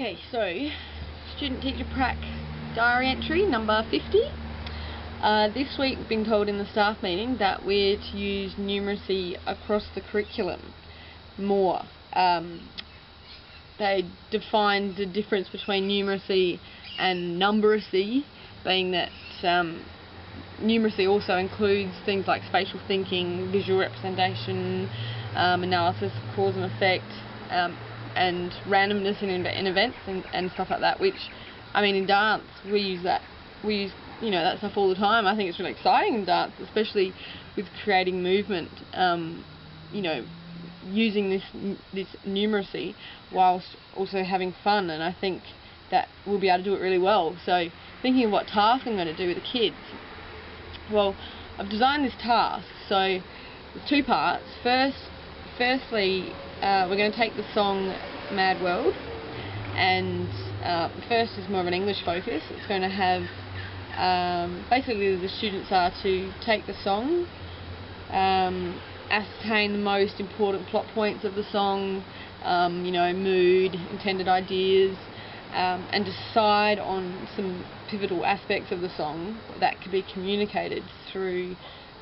Okay, so student teacher prac diary entry number 50. This week we've been told in the staff meeting that we're to use numeracy across the curriculum more. They defined the difference between numeracy and numberacy, being that numeracy also includes things like spatial thinking, visual representation, analysis of cause and effect, and randomness in events and stuff like that, which, I mean, in dance we use that that stuff all the time. I think it's really exciting in dance, especially with creating movement, using this numeracy whilst also having fun, and I think that we'll be able to do it really well. So thinking of what task I'm going to do with the kids, well, I've designed this task, so there's two parts. Firstly, we're going to take the song Mad World, and the first is more of an English focus. It's going to have, basically the students are to take the song, ascertain the most important plot points of the song, mood, intended ideas, and decide on some pivotal aspects of the song that could be communicated through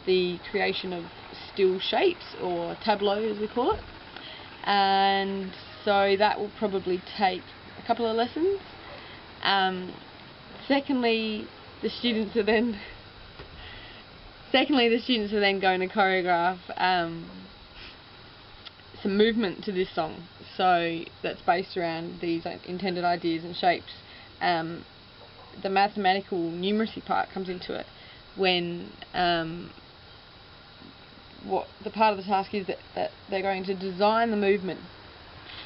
the creation of still shapes, or tableau as we call it. And so that will probably take a couple of lessons. Secondly, the students are then going to choreograph some movement to this song, so that's based around these intended ideas and shapes. The mathematical numeracy part comes into it when what the part of the task is that they're going to design the movement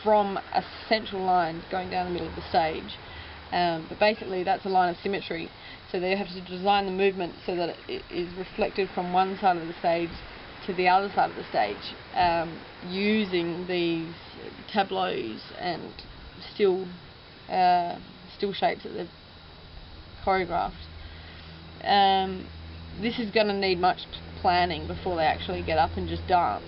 from a central line going down the middle of the stage, but basically that's a line of symmetry, so they have to design the movement so that it is reflected from one side of the stage to the other side of the stage, using these tableaus and still shapes that they've choreographed. This is going to need much planning before they actually get up and just dance.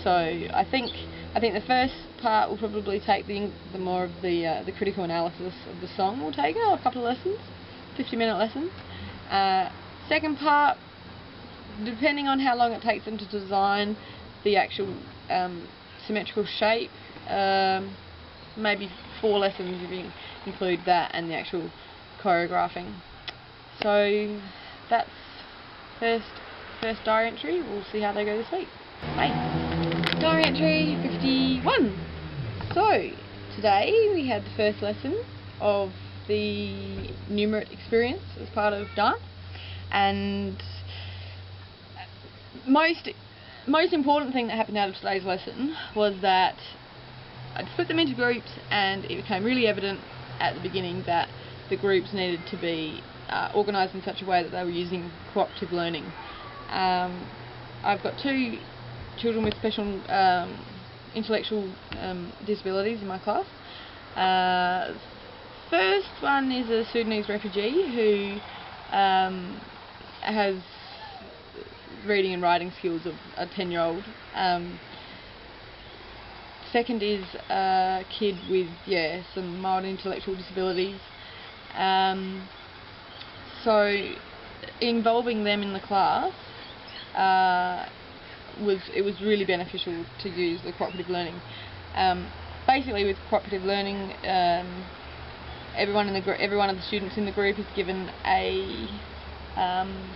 So I think the first part will probably take the more of the critical analysis of the song. Will take a couple of lessons, 50-minute lessons. Second part, depending on how long it takes them to design the actual symmetrical shape, maybe 4 lessons if you include that and the actual choreographing. So that's first diary entry. We'll see how they go this week. Bye. Diary entry 51. So today we had the first lesson of the Numerate experience as part of dance, and most important thing that happened out of today's lesson was that I'd split them into groups, and it became really evident at the beginning that the groups needed to be organised in such a way that they were using cooperative learning. I've got 2 children with special intellectual disabilities in my class. First one is a Sudanese refugee who has reading and writing skills of a 10-year-old. Second is a kid with some mild intellectual disabilities. So involving them in the class was really beneficial to use the cooperative learning. Basically, with cooperative learning, every one of the students in the group is given a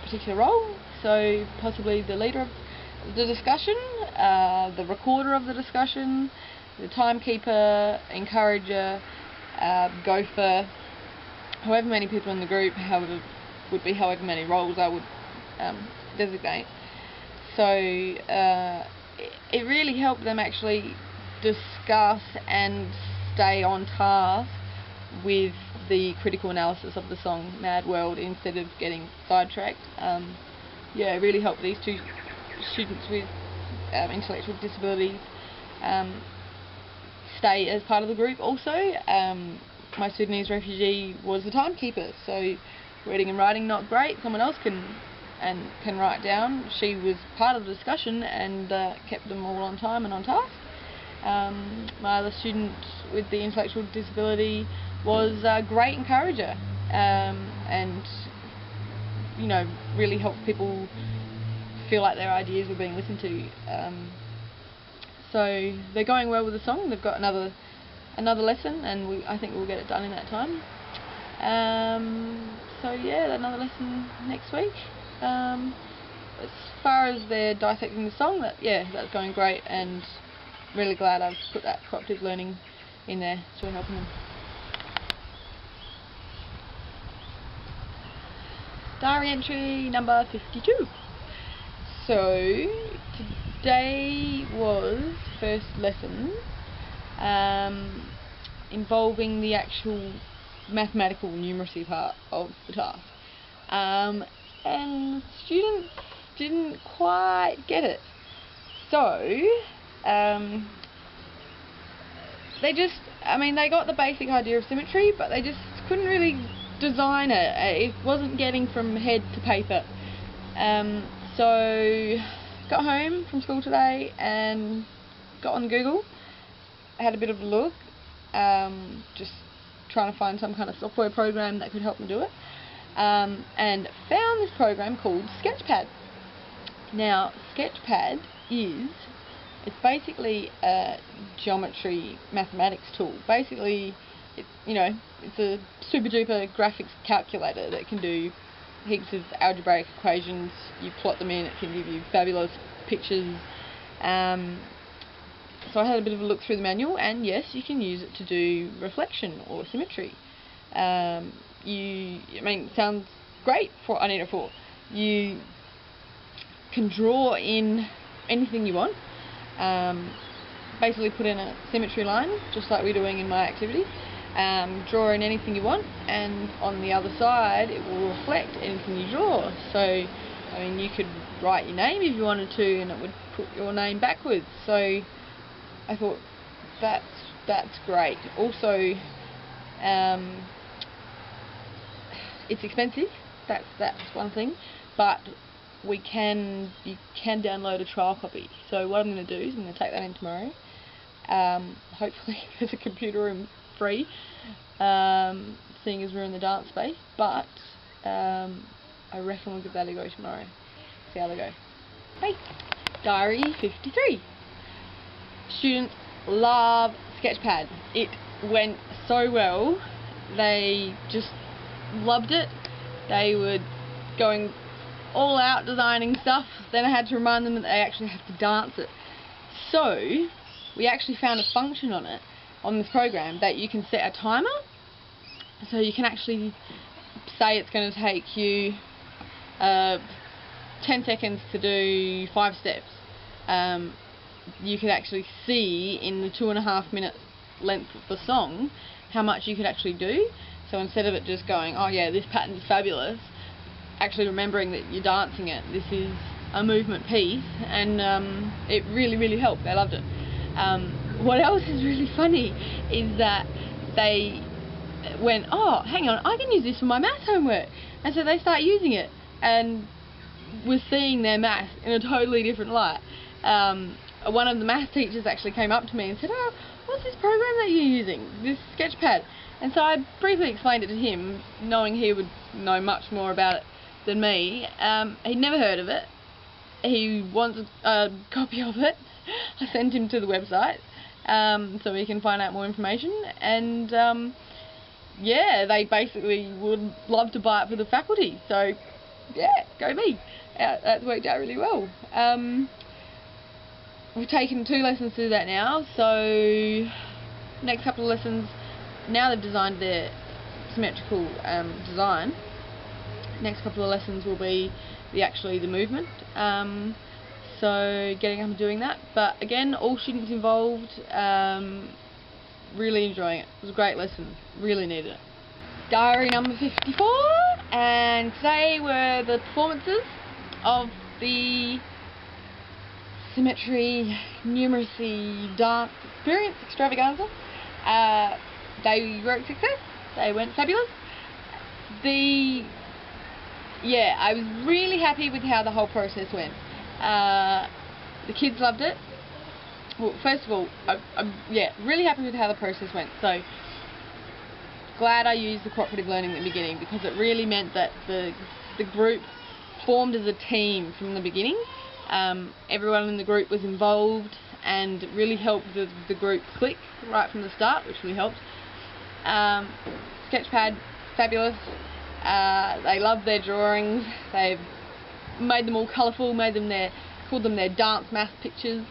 particular role. So possibly the leader of the discussion, the recorder of the discussion, the timekeeper, encourager, gopher, however many people in the group, would be however many roles I would designate. So it really helped them actually discuss and stay on task with the critical analysis of the song Mad World instead of getting sidetracked. It really helped these 2 students with intellectual disabilities stay as part of the group also. My Sudanese refugee was the timekeeper, so reading and writing not great, someone else can write down. She was part of the discussion and kept them all on time and on task. My other student with the intellectual disability was a great encourager, and really helped people feel like their ideas were being listened to. So they're going well with the song. They've got another lesson, and I think we'll get it done in that time. So yeah, another lesson next week. As far as they're dissecting the song, that's going great, and really glad I've put that cooperative learning in there. It's really helping them. Diary entry number 52. So today was first lesson involving the actual mathematical numeracy part of the task, and students didn't quite get it. So they got the basic idea of symmetry, but they just couldn't really design it. It wasn't getting from head to paper. So got home from school today and got on Google, had a bit of a look, just trying to find some kind of software program that could help me do it, and found this program called Sketchpad. Now, Sketchpad it's basically a geometry mathematics tool. Basically, it's a super duper graphics calculator that can do heaps of algebraic equations. You plot them in, it can give you fabulous pictures. So I had a bit of a look through the manual, and yes, you can use it to do reflection or symmetry. It sounds great for what I need it for. You can draw in anything you want. Basically put in a symmetry line, just like we're doing in my activity. Draw in anything you want, and on the other side it will reflect anything you draw. So, you could write your name if you wanted to, and it would put your name backwards. So I thought that's great. Also, it's expensive. That's one thing, but you can download a trial copy. So what I'm going to do is I'm going to take that in tomorrow. Hopefully there's a computer room free, seeing as we're in the dance space, but I reckon we'll give that a go tomorrow. See how they go. Hey, Diary 53. Students love Sketchpad. It went so well. They just loved it. They were going all out designing stuff. Then I had to remind them that they actually have to dance it. So we actually found a function on this program that you can set a timer. So you can actually say it's going to take you 10 seconds to do 5 steps. You could actually see in the 2.5 minute length of the song how much you could actually do. So instead of it just going, oh yeah, this pattern's fabulous, actually remembering that you're dancing it. This is a movement piece, and it really helped. They loved it. What else is really funny is that they went, oh, hang on, I can use this for my maths homework. And so they start using it, and was seeing their maths in a totally different light. One of the maths teachers actually came up to me and said, oh, what's this program that you're using, this Sketchpad? And so I briefly explained it to him, knowing he would know much more about it than me. He'd never heard of it. He wants a copy of it. I sent him to the website so he can find out more information, and yeah, they basically would love to buy it for the faculty. So yeah, go me. That's worked out really well. We've taken 2 lessons to do that now, so next couple of lessons, now they've designed their symmetrical design, next couple of lessons will be the movement, so getting up and doing that. But again, all students involved, really enjoying it. It was a great lesson, really needed it. Diary number 54, and today were the performances of the symmetry numeracy dance experience extravaganza. They were a success. They went fabulous. I was really happy with how the whole process went. The kids loved it. well, first of all, I'm really happy with how the process went. So glad I used the cooperative learning at the beginning, because it really meant that the group formed as a team from the beginning. Everyone in the group was involved, and it really helped the group click right from the start, which really helped. Sketchpad, fabulous. They love their drawings. They've made them all colourful, called them their dance math pictures.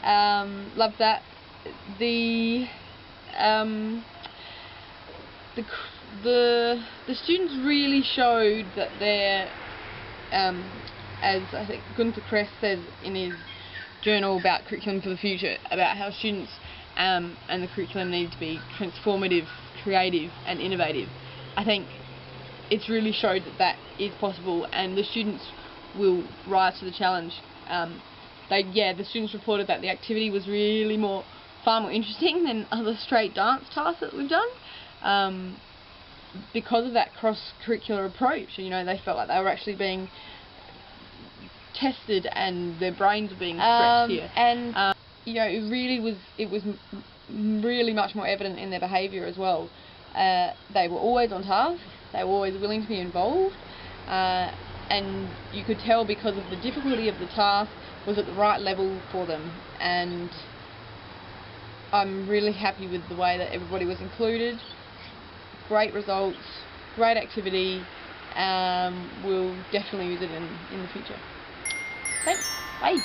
Loved that. The students really showed that they're, as I think Gunther Kress says in his journal about curriculum for the future, about how students and the curriculum need to be transformative, creative and innovative. I think it's really showed that that is possible, and the students will rise to the challenge. The students reported that the activity was really far more interesting than other straight dance tasks that we've done, because of that cross-curricular approach. You know, they felt like they were actually being tested and their brains were being stretched here. And you know, it was really much more evident in their behaviour as well. They were always on task. They were always willing to be involved, and you could tell, because of the difficulty of the task, was at the right level for them. And I'm really happy with the way that everybody was included. Great results, great activity. We'll definitely use it in the future. Thanks. Bye.